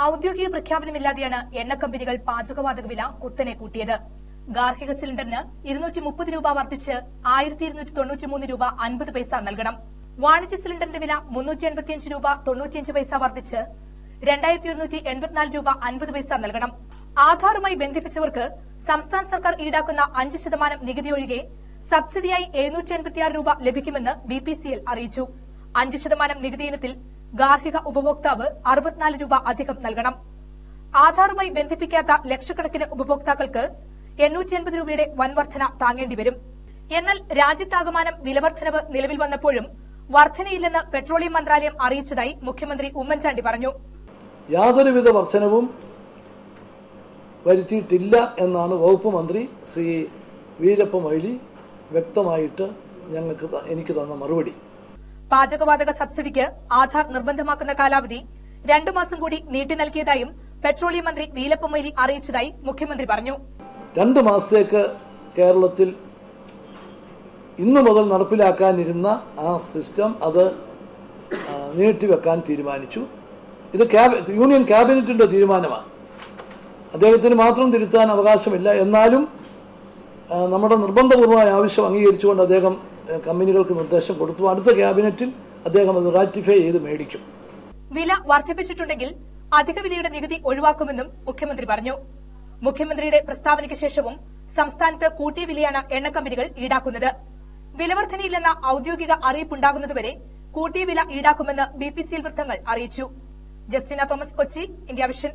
ഔദ്യോഗിക പ്രഖ്യാപനമില്ലാതെയാണ് എണ്ണക്കമ്പനികൾ പാചകവാതക വില കുത്തനെ കൂട്ടിയത്. ഗാർഹിക സിലിണ്ടറിന് 230 രൂപ വർദ്ധിച്ച് 1293 രൂപ 50 പൈസ നൽകണം. വാണിജ്യ സിലിണ്ടറിന്റെ വില 385 രൂപ 95 പൈസ വർദ്ധിച്ച് 2184 രൂപ 50 പൈസ നൽകണം. ആധാറുമായി ബന്ധിപ്പിച്ചവർക്ക് സംസ്ഥാന സർക്കാർ ഈടാക്കുന്ന 5% നികുതി ഒഴികെ സബ്സിഡിയായി 786 രൂപ ലഭിക്കുമെന്ന് BPCL അറിയിച്ചു. 5% നികുതി ഇനത്തിൽ ഗാർഹിക ഉപഭോക്താവ് 64 രൂപ അധികം നൽകണം. ആധാറുമായി ബന്ധിപ്പിക്കാത്ത ലക്ഷക്കണക്കിന് ഉപഭോക്താക്കൾക്ക് 880 രൂപയുടെ വൻവർധന താങ്ങേണ്ടിവരും. എന്നാൽ രാജ്യത്താകമാനം വിലവർദ്ധനവ് നിലവിൽ വന്നപ്പോഴും വർധനയില്ലെന്ന് പെട്രോളിയം മന്ത്രാലയം അറിയിച്ചതായി മുഖ്യമന്ത്രി ഉമ്മൻചാണ്ടി പറഞ്ഞു. യാതൊരുവിധ വർധനവും വരുത്തിയിട്ടില്ല എന്നാണ് വകുപ്പ് മന്ത്രി ശ്രീ വീരപ്പ മൊയ്ലി വ്യക്തമായിട്ട് എനിക്ക് തന്ന മറുപടി. പാചകവാതക സബ്സിഡിക്ക് ആധാർ നിർബന്ധമാക്കുന്ന കാലാവധി 2 മാസം കൂടി നീട്ടി നൽകിയതായും പെട്രോളിയം മന്ത്രി വീരപ്പ മൊയ്ലി അറിയിച്ചതായി മുഖ്യമന്ത്രി പറഞ്ഞു. 2 മാസത്തേക്ക് കേരളത്തിൽ ഇന്നു മുതൽ നടപ്പിലാക്കാനിരുന്ന ആ സിസ്റ്റം അത് നീട്ടിവെക്കാൻ തീരുമാനിച്ചു. ഇത് യൂണിയൻ ക്യാബിനറ്റിന്റെ തീരുമാനമാണ്. അദ്ദേഹത്തിന് മാത്രം തിരുത്താൻ അവകാശമില്ല. എന്നാലും നമ്മുടെ നിർബന്ധപൂർവമായ ആവശ്യം അംഗീകരിച്ചുകൊണ്ട് അദ്ദേഹം കമ്പനികൾക്ക് നിർദ്ദേശം കൊടുത്തു. അടുത്ത ക്യാബിനറ്റിൽ അദ്ദേഹം അത് റാറ്റിഫൈ ചെയ്ത് മേടിക്കും. വില വർദ്ധിപ്പിച്ചിട്ടുണ്ടെങ്കിൽ അധിക വിലയുടെ നികുതി ഒഴിവാക്കുമെന്നും മുഖ്യമന്ത്രി പറഞ്ഞു. മുഖ്യമന്ത്രിയുടെ പ്രസ്താവനയ്ക്ക് ശേഷവും സംസ്ഥാനത്ത് കൂട്ടിയ വിലയാണ് എണ്ണക്കമ്പനികൾ ഈടാക്കുന്നത്. വിലവർദ്ധനയില്ലെന്ന ഔദ്യോഗിക അറിയിപ്പുണ്ടാകുന്നതുവരെ കൂട്ടിയ വില ഈടാക്കുമെന്ന് BPCL വൃത്തങ്ങൾ അറിയിച്ചു. Justina Thomas, Kochi, India vision.